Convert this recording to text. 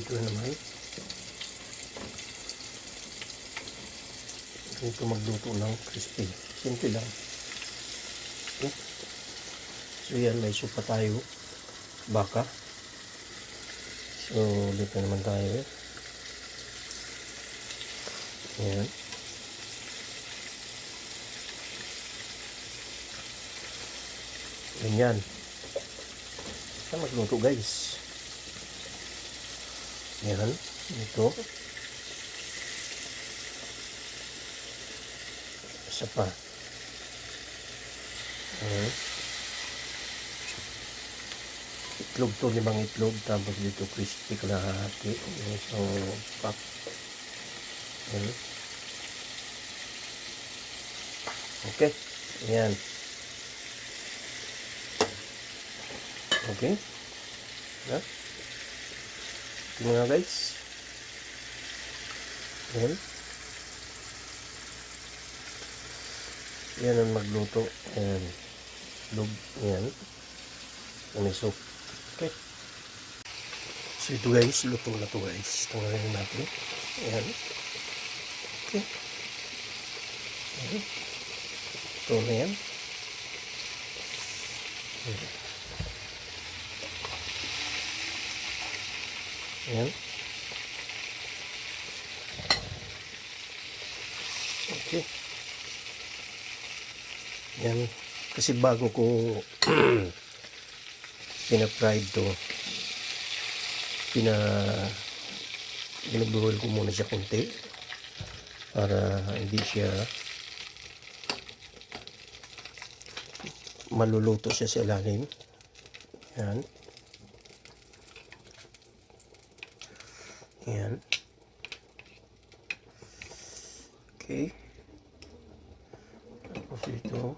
dito naman. Ito magluto ng crispy. Simple lang. Okay. So yan, may supa tayo. Baka. So dito naman tayo. Ayan. Ganyan. Saan magluto guys? Ayan. Ito. Isa pa. Ayan. Itlog to, 5 itlog. Tapos dito crispy kalahati. Isang pack. Ayan. Okay. Ayan. Okay. Yeah. Ito nga guys. Ayan. Yan ang magluto. Ayan. Lug. Ayan. May soup. Okay. So ito guys. Luto na to guys. Tanggalin natin. Ayan. Okay. Ayan. Ito na yan. Ayan. Ayan. Okay. Yan. Kasi bago ko pina-fried to, binubuhol ko muna siya konti para hindi siya maluluto siya sa ilalim. Yan. Yan. Okay. Tapos ito.